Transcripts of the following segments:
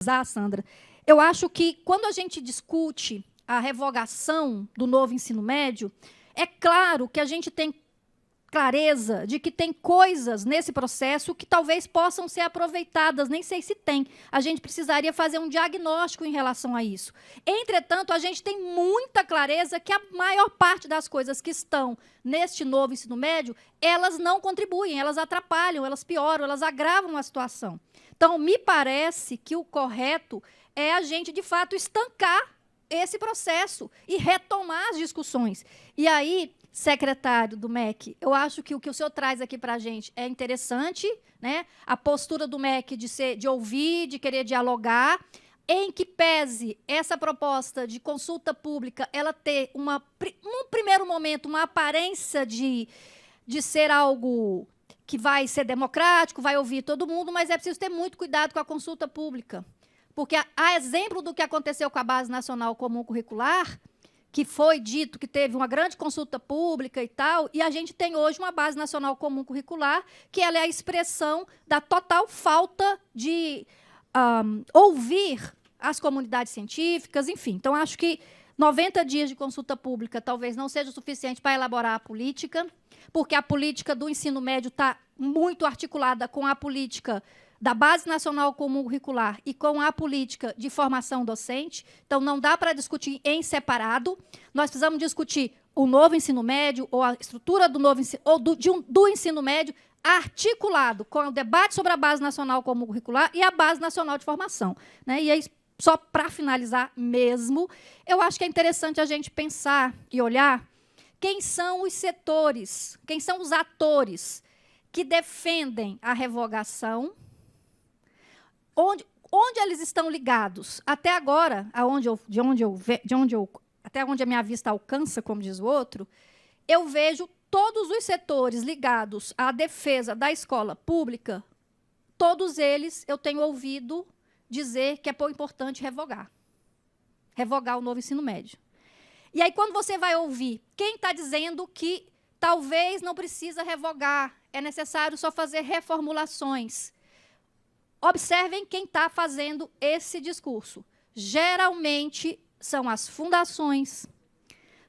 Sandra, eu acho que quando a gente discute a revogação do novo ensino médio, é claro que a gente tem clareza de que tem coisas nesse processo que talvez possam ser aproveitadas, nem sei se tem. A gente precisaria fazer um diagnóstico em relação a isso. Entretanto, a gente tem muita clareza que a maior parte das coisas que estão neste novo ensino médio, elas não contribuem, elas atrapalham, elas pioram, elas agravam a situação. Então, me parece que o correto é a gente, de fato, estancar esse processo e retomar as discussões. E aí, secretário do MEC, eu acho que o que o senhor traz aqui para a gente é interessante, né? A postura do MEC de ouvir, de querer dialogar, em que pese essa proposta de consulta pública, ela ter, num primeiro momento, uma aparência de ser algo que vai ser democrático, vai ouvir todo mundo, mas é preciso ter muito cuidado com a consulta pública. Porque, a exemplo do que aconteceu com a Base Nacional Comum Curricular, que foi dito que teve uma grande consulta pública e tal, e a gente tem hoje uma Base Nacional Comum Curricular, que ela é a expressão da total falta de ouvir as comunidades científicas, enfim. Então, acho que 90 dias de consulta pública talvez não seja o suficiente para elaborar a política, porque a política do ensino médio está muito articulada com a política da Base Nacional Comum Curricular e com a política de formação docente. Então, não dá para discutir em separado. Nós precisamos discutir o novo ensino médio, ou a estrutura do novo ensino, ou do ensino médio, articulado com o debate sobre a Base Nacional Comum Curricular e a Base Nacional de Formação, né? E aí, só para finalizar mesmo, eu acho que é interessante a gente pensar e olhar quem são os setores, quem são os atores que defendem a revogação, onde eles estão ligados. Até agora, até onde a minha vista alcança, como diz o outro, eu vejo todos os setores ligados à defesa da escola pública, todos eles eu tenho ouvido dizer que é importante revogar o novo ensino médio. E aí, quando você vai ouvir quem está dizendo que talvez não precisa revogar, é necessário só fazer reformulações, observem quem está fazendo esse discurso. Geralmente, são as fundações,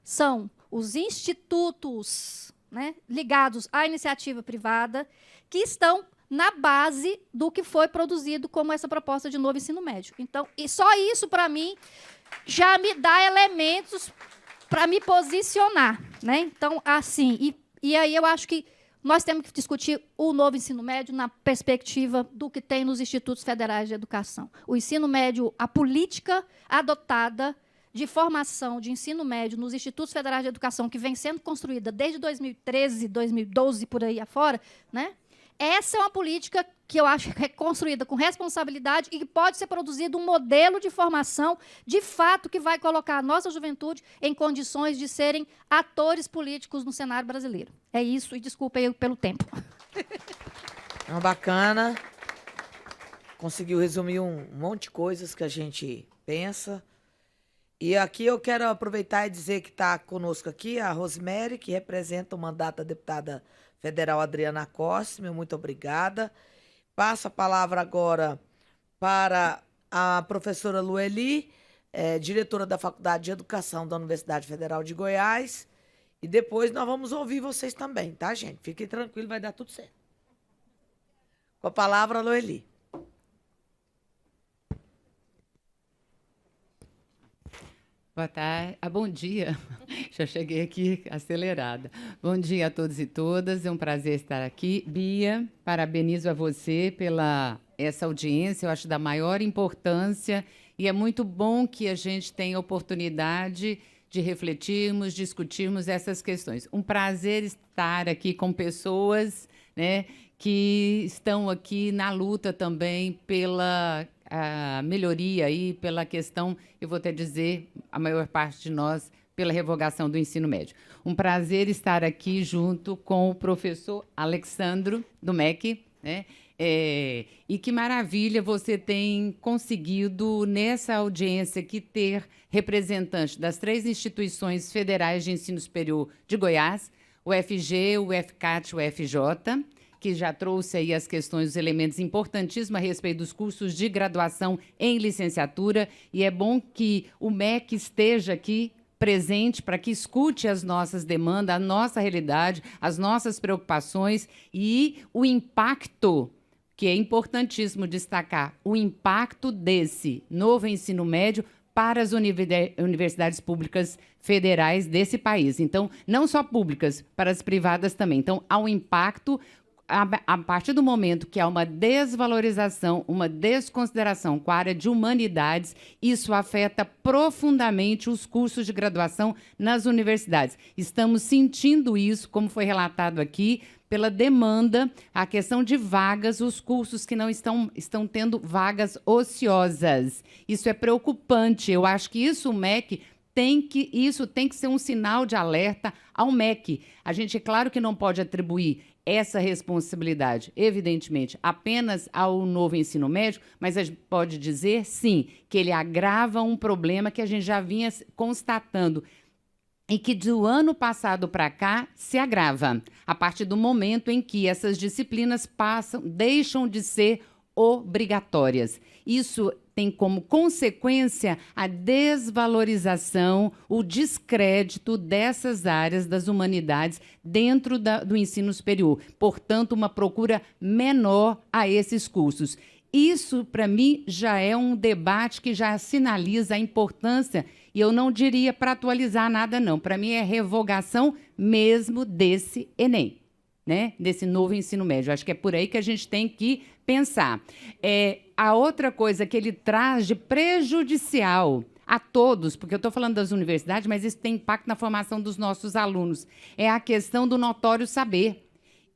são os institutos, né, ligados à iniciativa privada, que estão na base do que foi produzido como essa proposta de novo ensino médio. Então, e só isso, para mim, já me dá elementos para me posicionar, né? Então, assim, e aí eu acho que nós temos que discutir o novo ensino médio na perspectiva do que tem nos institutos federais de educação. O ensino médio, a política adotada de formação de ensino médio nos institutos federais de educação, que vem sendo construída desde 2013, 2012, por aí afora, né? Essa é uma política que eu acho que é construída com responsabilidade e que pode ser produzido um modelo de formação, de fato, que vai colocar a nossa juventude em condições de serem atores políticos no cenário brasileiro. É isso, e desculpa aí pelo tempo. Bacana. Conseguiu resumir um monte de coisas que a gente pensa. E aqui eu quero aproveitar e dizer que está conosco aqui a Rosemary, que representa o mandato da deputada federal Adriana Costa. Meu muito obrigada. Passo a palavra agora para a professora Lueli, diretora da Faculdade de Educação da Universidade Federal de Goiás. E depois nós vamos ouvir vocês também, tá, gente? Fiquem tranquilos, vai dar tudo certo. Com a palavra, Lueli. Boa tarde. Bom dia. Já cheguei aqui acelerada. Bom dia a todos e todas. É um prazer estar aqui. Bia, parabenizo a você pela essa audiência. Eu acho da maior importância e é muito bom que a gente tenha oportunidade de refletirmos, discutirmos essas questões. Um prazer estar aqui com pessoas, né, que estão aqui na luta também pela a melhoria aí, pela questão, eu vou até dizer, a maior parte de nós, pela revogação do ensino médio. Um prazer estar aqui junto com o professor Alexandro, do MEC, né? E que maravilha você tem conseguido, nessa audiência aqui, ter representantes das 3 instituições federais de ensino superior de Goiás, o FG, o FCAT, o FJ, que já trouxe aí as questões, os elementos importantíssimos a respeito dos cursos de graduação em licenciatura, e é bom que o MEC esteja aqui presente para que escute as nossas demandas, a nossa realidade, as nossas preocupações e o impacto, que é importantíssimo destacar, o impacto desse novo ensino médio para as universidades públicas federais desse país. Então, não só públicas, para as privadas também. Então, há um impacto a partir do momento que há uma desvalorização, uma desconsideração com a área de humanidades, isso afeta profundamente os cursos de graduação nas universidades. Estamos sentindo isso, como foi relatado aqui, pela demanda, a questão de vagas, os cursos que não estão tendo vagas ociosas. Isso é preocupante. Eu acho que isso o MEC isso tem que ser um sinal de alerta ao MEC. A gente, é claro que não pode atribuir essa responsabilidade, evidentemente, apenas ao novo ensino médio, mas a gente pode dizer, sim, que ele agrava um problema que a gente já vinha constatando e que do ano passado para cá se agrava, a partir do momento em que essas disciplinas deixam de ser obrigatórias. Isso tem como consequência a desvalorização, o descrédito dessas áreas das humanidades dentro do ensino superior. Portanto, uma procura menor a esses cursos. Isso, para mim, já é um debate que já sinaliza a importância, e eu não diria para atualizar nada, não. Para mim, é revogação mesmo desse Enem, né? Desse novo ensino médio. Acho que é por aí que a gente tem que pensar. A outra coisa que ele traz de prejudicial a todos, porque eu estou falando das universidades, mas isso tem impacto na formação dos nossos alunos, é a questão do notório saber.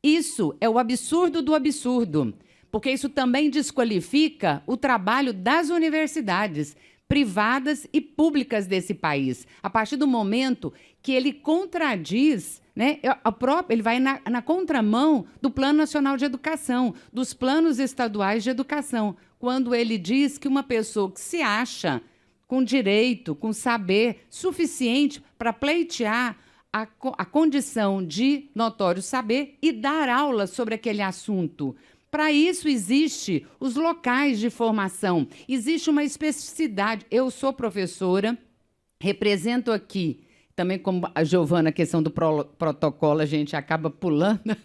Isso é o absurdo do absurdo, porque isso também desqualifica o trabalho das universidades privadas e públicas desse país. A partir do momento que ele contradiz, né, ele vai na contramão do Plano Nacional de Educação, dos planos estaduais de educação, quando ele diz que uma pessoa que se acha com direito, com saber suficiente para pleitear a condição de notório saber e dar aula sobre aquele assunto. Para isso, existe os locais de formação, existe uma especificidade. Eu sou professora, represento aqui, também como a Giovana, a questão do protocolo, a gente acaba pulando,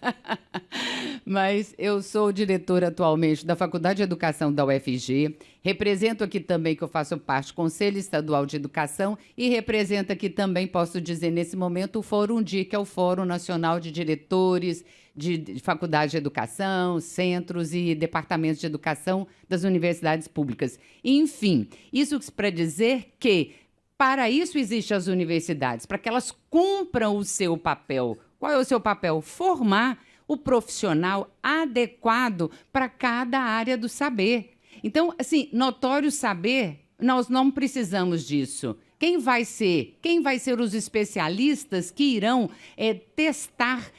mas eu sou diretora atualmente da Faculdade de Educação da UFG, represento aqui também que eu faço parte do Conselho Estadual de Educação e represento aqui também, posso dizer nesse momento, o Fórum DI, que é o Fórum Nacional de Diretores de Faculdade de Educação, centros e departamentos de educação das universidades públicas. Enfim, isso para dizer que para isso existem as universidades, para que elas cumpram o seu papel. Qual é o seu papel? Formar o profissional adequado para cada área do saber. Então, assim, notório saber, nós não precisamos disso. Quem vai ser os especialistas que irão testar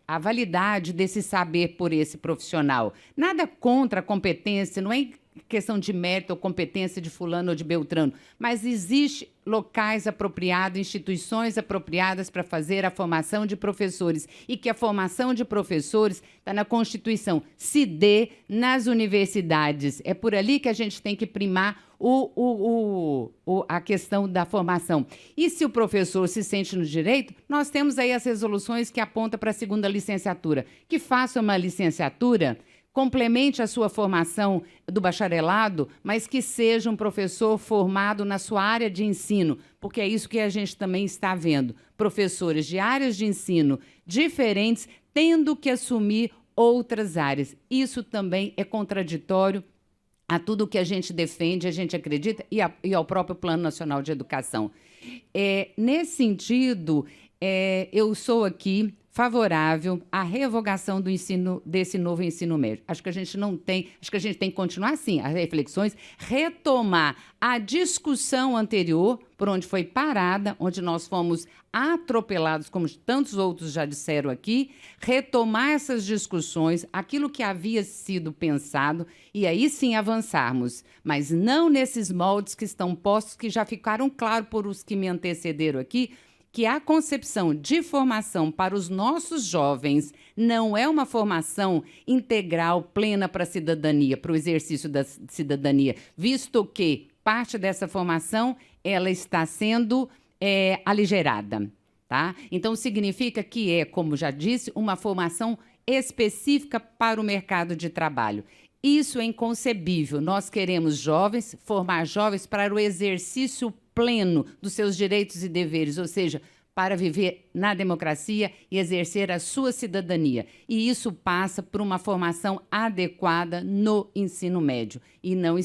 a validade desse saber por esse profissional? Nada contra a competência, não é questão de mérito ou competência de fulano ou de beltrano, mas existe locais apropriados, instituições apropriadas para fazer a formação de professores e que a formação de professores está na Constituição, se dê nas universidades. É por ali que a gente tem que primar a questão da formação. E se o professor se sente no direito, nós temos aí as resoluções que apontam para a segunda licenciatura, que faça uma licenciatura, complemente a sua formação do bacharelado, mas que seja um professor formado na sua área de ensino, porque é isso que a gente também está vendo. Professores de áreas de ensino diferentes tendo que assumir outras áreas. Isso também é contraditório a tudo que a gente defende, a gente acredita, e ao próprio Plano Nacional de Educação. Nesse sentido, eu sou aqui favorável à revogação desse novo ensino médio. Acho que a gente tem que continuar assim, as reflexões, retomar a discussão anterior, por onde foi parada, onde nós fomos atropelados, como tantos outros já disseram aqui, retomar essas discussões, aquilo que havia sido pensado, e aí sim avançarmos, mas não nesses moldes que estão postos, que já ficaram claros por os que me antecederam aqui, que a concepção de formação para os nossos jovens não é uma formação integral, plena para a cidadania, para o exercício da cidadania, visto que parte dessa formação ela está sendo aligerada. Tá? Então, significa que é, como já disse, uma formação específica para o mercado de trabalho. Isso é inconcebível. Nós queremos jovens, formar jovens para o exercício pleno dos seus direitos e deveres, ou seja, para viver na democracia e exercer a sua cidadania. E isso passa por uma formação adequada no ensino médio. E não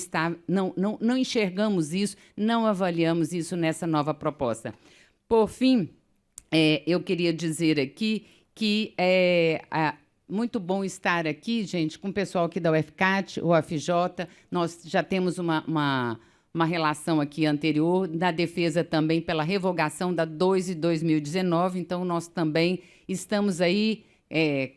enxergamos isso, não avaliamos isso nessa nova proposta. Por fim, eu queria dizer aqui que muito bom estar aqui, gente, com o pessoal aqui da UFCAT, UFJ. Nós já temos uma relação aqui anterior, da defesa também pela revogação da 2 de 2019. Então, nós também estamos aí,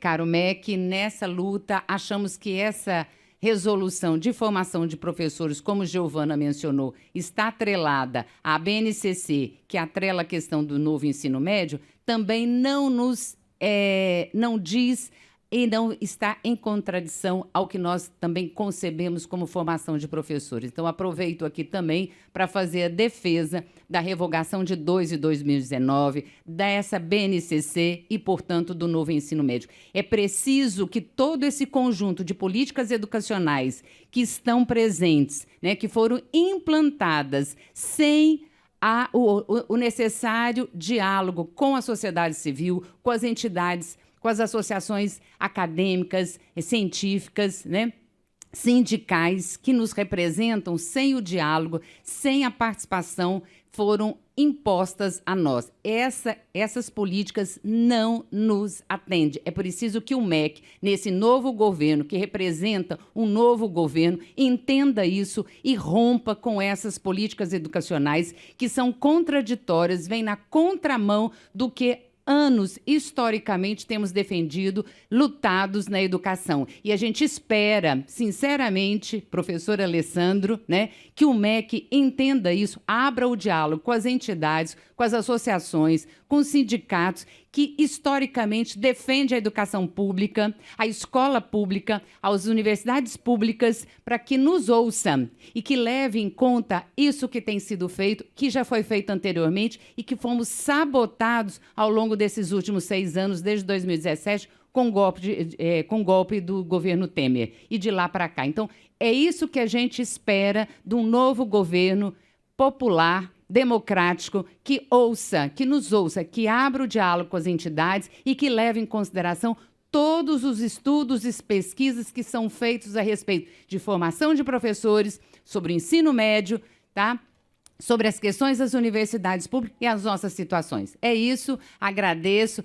caro MEC, nessa luta. Achamos que essa resolução de formação de professores, como Giovana mencionou, está atrelada à BNCC, que atrela a questão do novo ensino médio, também não diz e não está em contradição ao que nós também concebemos como formação de professores. Então, aproveito aqui também para fazer a defesa da revogação de 2 de 2019, dessa BNCC e, portanto, do novo ensino médio. É preciso que todo esse conjunto de políticas educacionais que estão presentes, né, que foram implantadas sem o necessário diálogo com a sociedade civil, com as entidades, com as associações acadêmicas, científicas, né, sindicais, que nos representam, sem o diálogo, sem a participação, foram impostas a nós. Essas políticas não nos atendem. É preciso que o MEC, nesse novo governo, que representa um novo governo, entenda isso e rompa com essas políticas educacionais que são contraditórias, vêm na contramão do que anos, historicamente, temos defendido, lutados na educação. E a gente espera, sinceramente, professor Alessandro, né, que o MEC entenda isso, abra o diálogo com as entidades, com as associações, com os sindicatos, que historicamente defende a educação pública, a escola pública, as universidades públicas, para que nos ouçam e que leve em conta isso que tem sido feito, que já foi feito anteriormente e que fomos sabotados ao longo desses últimos 6 anos, desde 2017, com golpe do governo Temer, e de lá para cá. Então, é isso que a gente espera de um novo governo popular, democrático, que ouça, que nos ouça, que abra o diálogo com as entidades e que leve em consideração todos os estudos e pesquisas que são feitos a respeito de formação de professores, sobre o ensino médio, tá? Sobre as questões das universidades públicas e as nossas situações. É isso, agradeço.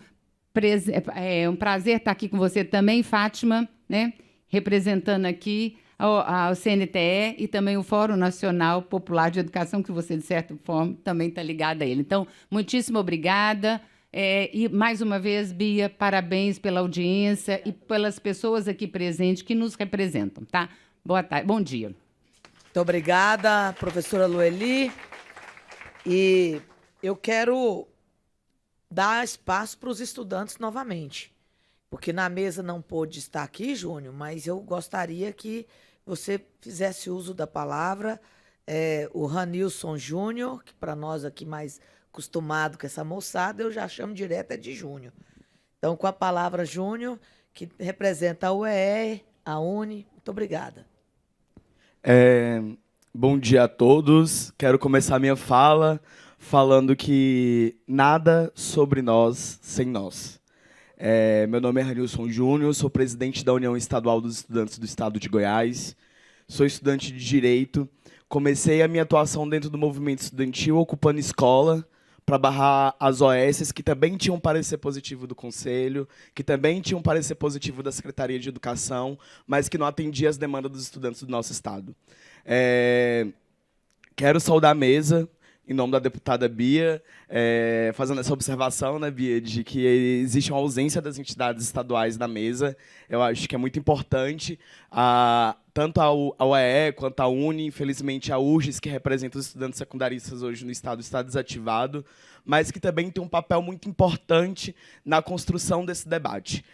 É um prazer estar aqui com você também, Fátima, né? Representando aqui ao CNTE e também o Fórum Nacional Popular de Educação, que você, de certa forma, também está ligada a ele. Então, muitíssimo obrigada. E, mais uma vez, Bia, parabéns pela audiência e pelas pessoas aqui presentes que nos representam, tá? Boa tarde, bom dia. Muito obrigada, professora Lueli. E eu quero dar espaço para os estudantes novamente, porque na mesa não pôde estar aqui, Júnior, mas eu gostaria que você fizesse uso da palavra. O Ranilson Júnior, que para nós aqui mais acostumado com essa moçada, eu já chamo direto de Júnior. Então, com a palavra Júnior, que representa a UER, a UNE. Muito obrigada. Bom dia a todos. Quero começar minha fala falando que nada sobre nós sem nós. Meu nome é Ranilson Júnior, sou presidente da União Estadual dos Estudantes do Estado de Goiás, sou estudante de Direito, comecei a minha atuação dentro do movimento estudantil ocupando escola para barrar as OS, que também tinham um parecer positivo do Conselho, que também tinham um parecer positivo da Secretaria de Educação, mas que não atendia as demandas dos estudantes do nosso Estado. Quero saudar a mesa, em nome da deputada Bia, fazendo essa observação, né, Bia, de que existe uma ausência das entidades estaduais na mesa. Eu acho que é muito importante, tanto a UEE quanto a UNE, infelizmente a URGS, que representa os estudantes secundaristas hoje no Estado, está desativado, mas que também tem um papel muito importante na construção desse debate.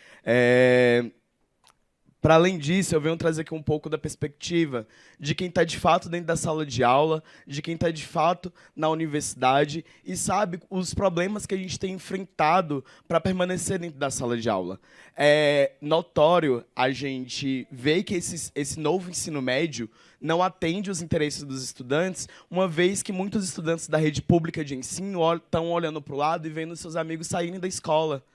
Para além disso, eu venho trazer aqui um pouco da perspectiva de quem está de fato dentro da sala de aula, de quem está de fato na universidade e sabe os problemas que a gente tem enfrentado para permanecer dentro da sala de aula. É notório a gente ver que esse novo ensino médio não atende os interesses dos estudantes, uma vez que muitos estudantes da rede pública de ensino estão olhando para o lado e vendo seus amigos saírem da escola.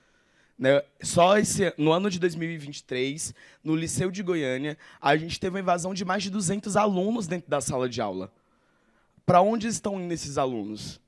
Só no ano de 2023, no Liceu de Goiânia, a gente teve uma invasão de mais de 200 alunos dentro da sala de aula. Para onde estão indo esses alunos?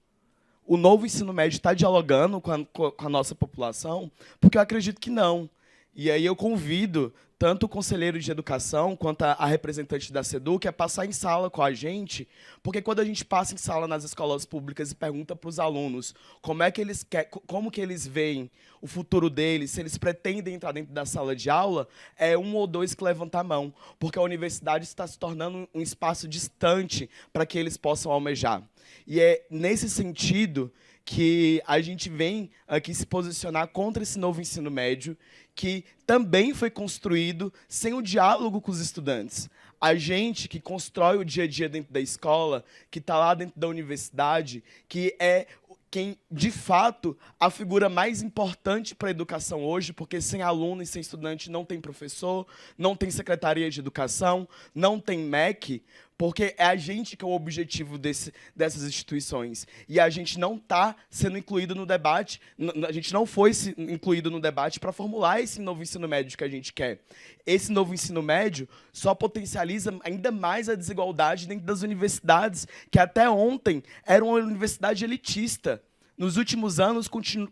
O novo ensino médio está dialogando com a nossa população? Porque eu acredito que não. E aí eu convido tanto o conselheiro de educação quanto a representante da SEDUC a passar em sala com a gente, porque quando a gente passa em sala nas escolas públicas e pergunta para os alunos como que eles veem o futuro deles, se eles pretendem entrar dentro da sala de aula, é um ou dois que levantam a mão, porque a universidade está se tornando um espaço distante para que eles possam almejar. E é nesse sentido que a gente vem aqui se posicionar contra esse novo ensino médio, que também foi construído sem o diálogo com os estudantes. A gente que constrói o dia a dia dentro da escola, que está lá dentro da universidade, que é quem, de fato, a figura mais importante para a educação hoje, porque sem aluno e sem estudante não tem professor, não tem secretaria de educação, não tem MEC, porque é a gente que é o objetivo dessas instituições. E a gente não está sendo incluído no debate, a gente não foi incluído no debate para formular esse novo ensino médio que a gente quer. Esse novo ensino médio só potencializa ainda mais a desigualdade dentro das universidades, que até ontem era uma universidade elitista. Nos últimos anos,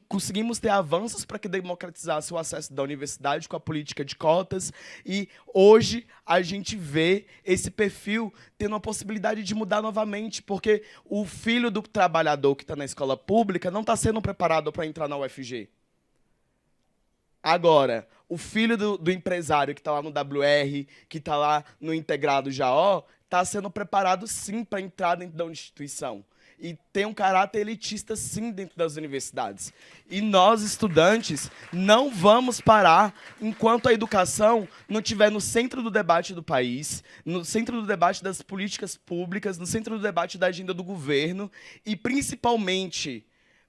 conseguimos ter avanços para que democratizasse o acesso da universidade com a política de cotas, e hoje a gente vê esse perfil tendo a possibilidade de mudar novamente, porque o filho do trabalhador que está na escola pública não está sendo preparado para entrar na UFG. Agora, o filho do empresário que está lá no WR, que está lá no Integrado Jaó, está sendo preparado, sim, para entrar dentro da instituição. E tem um caráter elitista, sim, dentro das universidades. E nós, estudantes, não vamos parar enquanto a educação não estiver no centro do debate do país, no centro do debate das políticas públicas, no centro do debate da agenda do governo e, principalmente,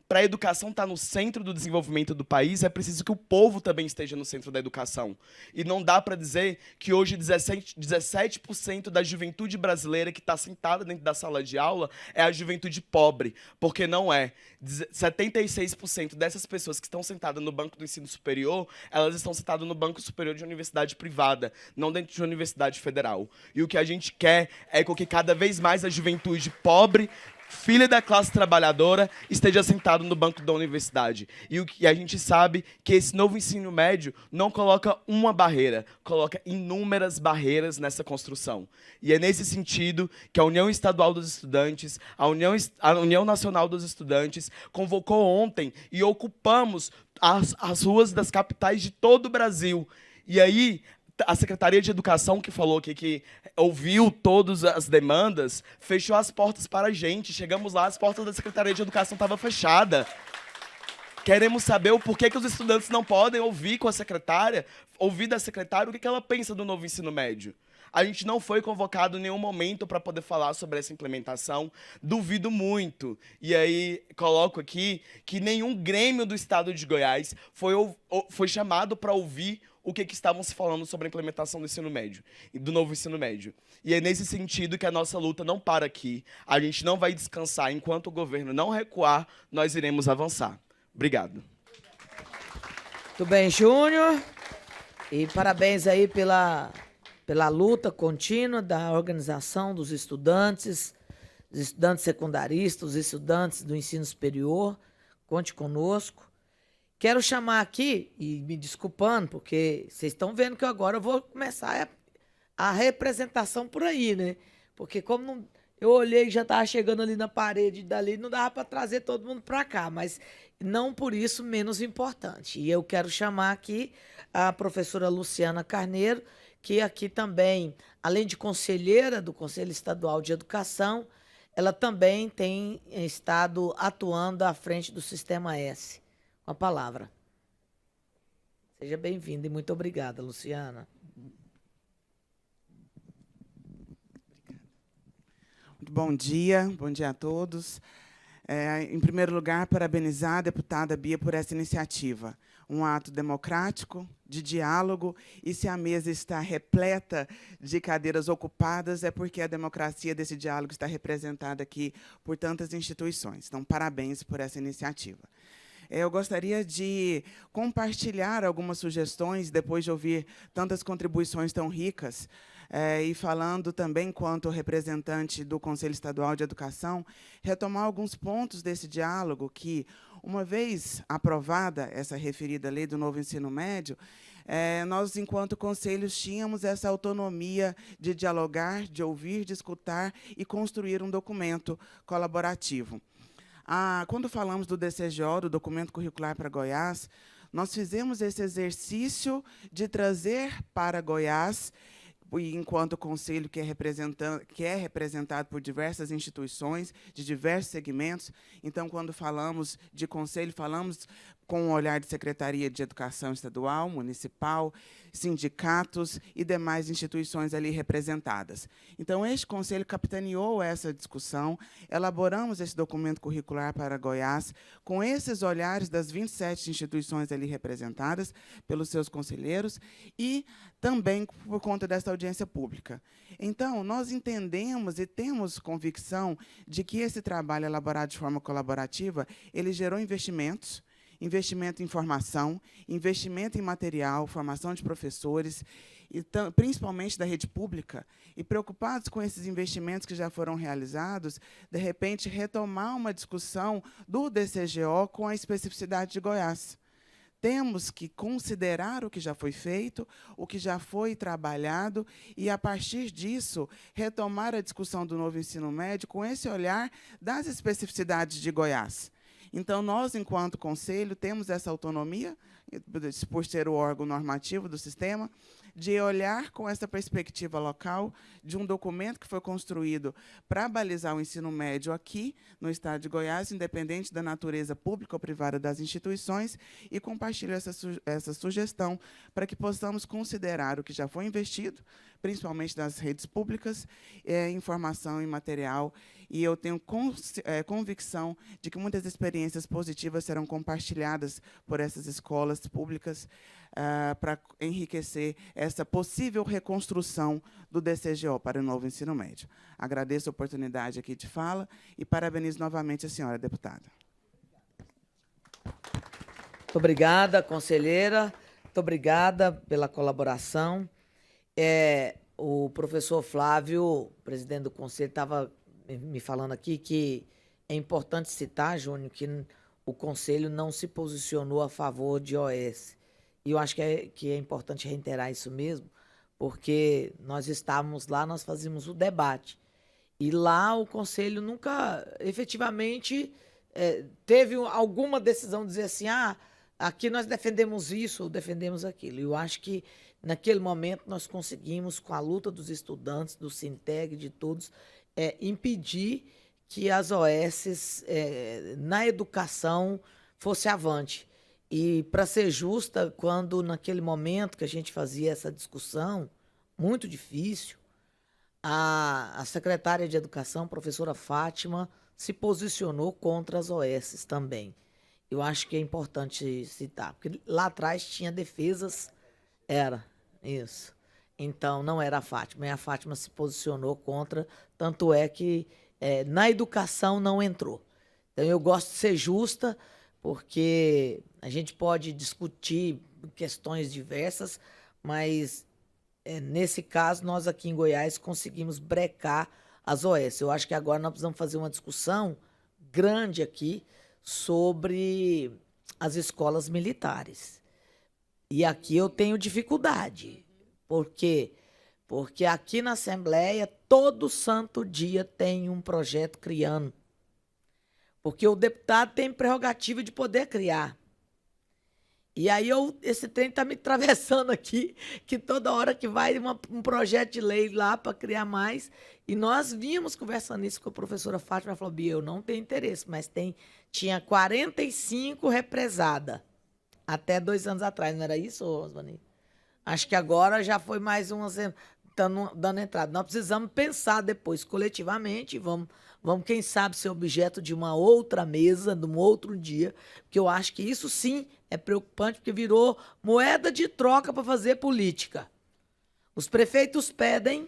para a educação estar no centro do desenvolvimento do país, é preciso que o povo também esteja no centro da educação. E não dá para dizer que hoje 17% da juventude brasileira que está sentada dentro da sala de aula é a juventude pobre, porque não é. 76% dessas pessoas que estão sentadas no banco do ensino superior, elas estão sentadas no banco superior de universidade privada, não dentro de uma universidade federal. E o que a gente quer é que cada vez mais a juventude pobre, filha da classe trabalhadora, esteja sentado no banco da universidade. E a gente sabe que esse novo ensino médio não coloca uma barreira, coloca inúmeras barreiras nessa construção. E é nesse sentido que a União Estadual dos Estudantes, a União Nacional dos Estudantes, convocou ontem e ocupamos as ruas das capitais de todo o Brasil. E aí, a Secretaria de Educação, que falou que ouviu todas as demandas, fechou as portas para a gente. Chegamos lá, as portas da Secretaria de Educação estavam fechadas. Queremos saber o porquê que os estudantes não podem ouvir com a secretária, ouvir da secretária o que ela pensa do novo ensino médio. A gente não foi convocado em nenhum momento para poder falar sobre essa implementação. Duvido muito. E aí, coloco aqui que nenhum grêmio do estado de Goiás foi chamado para ouvir o que estavam se falando sobre a implementação do ensino médio, do novo ensino médio. E é nesse sentido que a nossa luta não para aqui. A gente não vai descansar. Enquanto o governo não recuar, nós iremos avançar. Obrigado. Muito bem, Júnior. E parabéns aí pela luta contínua da organização dos estudantes secundaristas, os estudantes do ensino superior. Conte conosco. Quero chamar aqui, e me desculpando, porque vocês estão vendo que agora eu vou começar a representação por aí, né? Porque como não, Eu olhei e já estava chegando ali na parede dali, não dava para trazer todo mundo para cá, mas não por isso menos importante. E eu quero chamar aqui a professora Luciana Carneiro, que aqui também, além de conselheira do Conselho Estadual de Educação, ela também tem estado atuando à frente do Sistema S. Com a palavra. Seja bem-vinda e muito obrigada, Luciana. Bom dia a todos. Em primeiro lugar, parabenizar a deputada Bia por essa iniciativa. Um ato democrático, de diálogo, e se a mesa está repleta de cadeiras ocupadas, é porque a democracia desse diálogo está representada aqui por tantas instituições. Então, parabéns por essa iniciativa. Eu gostaria de compartilhar algumas sugestões, depois de ouvir tantas contribuições tão ricas, e falando também, quanto representante do Conselho Estadual de Educação, retomar alguns pontos desse diálogo que, uma vez aprovada essa referida lei do novo ensino médio, nós, enquanto conselhos, tínhamos essa autonomia de dialogar, de ouvir, de escutar e construir um documento colaborativo. Quando falamos do DCGO, do Documento Curricular para Goiás, nós fizemos esse exercício de trazer para Goiás, enquanto conselho que é representado por diversas instituições, de diversos segmentos. Então, quando falamos de conselho, falamos com o olhar de Secretaria de Educação Estadual, Municipal, sindicatos e demais instituições ali representadas. Então, este conselho capitaneou essa discussão, elaboramos esse documento curricular para Goiás, com esses olhares das 27 instituições ali representadas pelos seus conselheiros e também por conta dessa audiência pública. Então, nós entendemos e temos convicção de que esse trabalho elaborado de forma colaborativa, ele gerou investimentos, investimento em formação, investimento em material, formação de professores, e principalmente da rede pública, e preocupados com esses investimentos que já foram realizados, de repente, retomar uma discussão do DCGO com a especificidade de Goiás. Temos que considerar o que já foi feito, o que já foi trabalhado, e, a partir disso, retomar a discussão do novo ensino médio com esse olhar das especificidades de Goiás. Então, nós, enquanto conselho, temos essa autonomia, por ser o órgão normativo do sistema, de olhar com essa perspectiva local de um documento que foi construído para balizar o ensino médio aqui, no estado de Goiás, independente da natureza pública ou privada das instituições, e compartilho essa sugestão para que possamos considerar o que já foi investido, principalmente nas redes públicas, informação e material, e eu tenho convicção de que muitas experiências positivas serão compartilhadas por essas escolas públicas para enriquecer essa possível reconstrução do DCGO para o novo ensino médio. Agradeço a oportunidade aqui de fala e parabenizo novamente a senhora deputada. Muito obrigada, conselheira. Muito obrigada pela colaboração. O professor Flávio, presidente do conselho, estava me falando aqui que é importante citar, Júnior, que o conselho não se posicionou a favor de OS. E eu acho que é importante reiterar isso mesmo, porque nós estávamos lá, nós fazíamos o debate. E lá o conselho nunca, efetivamente, teve alguma decisão de dizer assim, aqui nós defendemos isso ou defendemos aquilo. E eu acho que, naquele momento, nós conseguimos, com a luta dos estudantes, do Sinteg, de todos, impedir que as OS na educação fosse avante. E, para ser justa, quando naquele momento que a gente fazia essa discussão, muito difícil, a secretária de Educação, professora Fátima, se posicionou contra as OS também. Eu acho que é importante citar, porque lá atrás tinha defesas, era isso. Então, não era a Fátima, e a Fátima se posicionou contra, tanto é que na educação não entrou. Então, eu gosto de ser justa, porque a gente pode discutir questões diversas, mas, nesse caso, nós aqui em Goiás conseguimos brecar as OS. Eu acho que agora nós precisamos fazer uma discussão grande aqui sobre as escolas militares. E aqui eu tenho dificuldade. Por quê? Porque aqui na Assembleia, todo santo dia tem um projeto criando. Porque o deputado tem prerrogativa de poder criar. E aí esse trem está me atravessando aqui, que toda hora que vai um projeto de lei lá para criar mais. E nós vínhamos conversando isso com a professora Fátima, ela falou, Bia, eu não tenho interesse, mas tinha 45 represadas até 2 anos atrás, não era isso, Rosvani? Acho que agora já foi mais umas dando entrada. Nós precisamos pensar depois coletivamente, vamos, quem sabe, ser objeto de uma outra mesa, de um outro dia, porque eu acho que isso sim é preocupante, porque virou moeda de troca para fazer política. Os prefeitos pedem,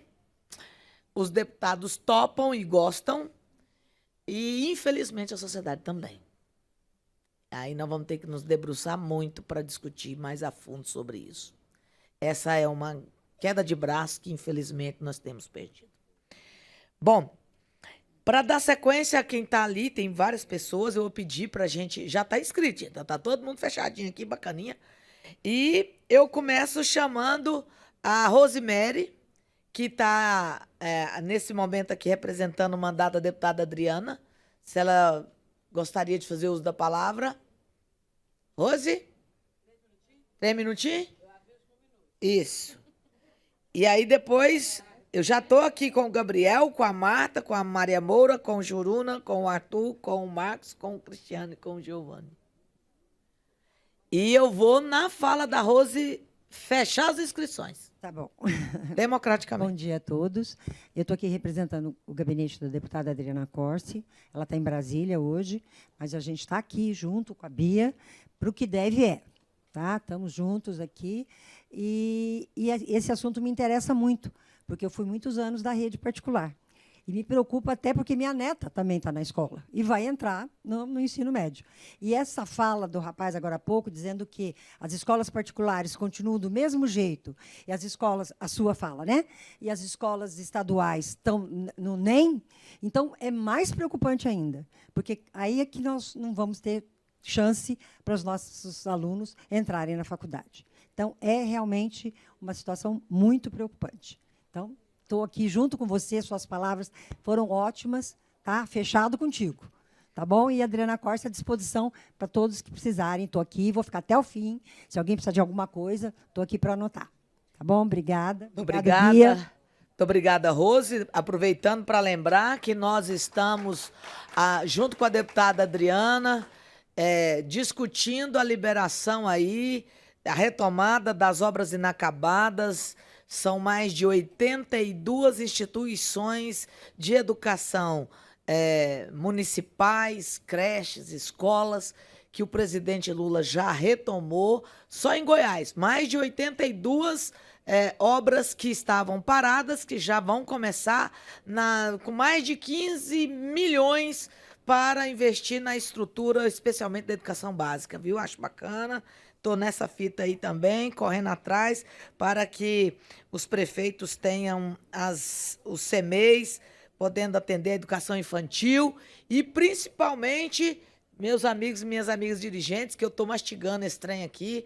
os deputados topam e gostam, e infelizmente a sociedade também. Aí nós vamos ter que nos debruçar muito para discutir mais a fundo sobre isso. Essa é uma queda de braço que, infelizmente, nós temos perdido. Bom, para dar sequência a quem está ali, tem várias pessoas, eu vou pedir para a gente... Já está inscrito, já está todo mundo fechadinho aqui, bacaninha. E eu começo chamando a Rosemary, que está, nesse momento aqui, representando o mandato da deputada Adriana. Se ela gostaria de fazer uso da palavra. Rose? 3 minutinhos? Isso. E aí depois, eu já estou aqui com o Gabriel, com a Marta, com a Maria Moura, com o Juruna, com o Arthur, com o Marcos, com o Cristiano e com o Giovanni. E eu vou, na fala da Rose, fechar as inscrições. Tá bom. Democraticamente. Bom dia a todos. Eu estou aqui representando o gabinete da deputada Adriana Corsi. Ela está em Brasília hoje, mas a gente está aqui junto com a Bia para o que deve é. Tá? Estamos juntos aqui. E esse assunto me interessa muito, porque eu fui muitos anos da rede particular. E me preocupa até porque minha neta também está na escola e vai entrar no ensino médio. E essa fala do rapaz agora há pouco, dizendo que as escolas particulares continuam do mesmo jeito, e as escolas, a sua fala, né? E as escolas estaduais estão no NEM, então é mais preocupante ainda, porque aí é que nós não vamos ter chance para os nossos alunos entrarem na faculdade. Então, é realmente uma situação muito preocupante. Então, estou aqui junto com você, suas palavras foram ótimas, tá? Fechado contigo, tá bom? E a Adriana Corsi à disposição para todos que precisarem. Estou aqui, vou ficar até o fim. Se alguém precisar de alguma coisa, estou aqui para anotar. Tá bom? Obrigada. Obrigada. Bia. Muito obrigada, Rose. Aproveitando para lembrar que nós estamos, junto com a deputada Adriana, discutindo a liberação aí, a retomada das obras inacabadas. São mais de 82 instituições de educação municipais, creches, escolas, que o presidente Lula já retomou. Só em Goiás, mais de 82 obras que estavam paradas, que já vão começar com mais de 15 milhões para investir na estrutura, especialmente da educação básica, viu? Acho bacana. Estou nessa fita aí também, correndo atrás, para que os prefeitos tenham os CMEs, podendo atender a educação infantil e, principalmente, meus amigos e minhas amigas dirigentes, que eu estou mastigando esse trem aqui,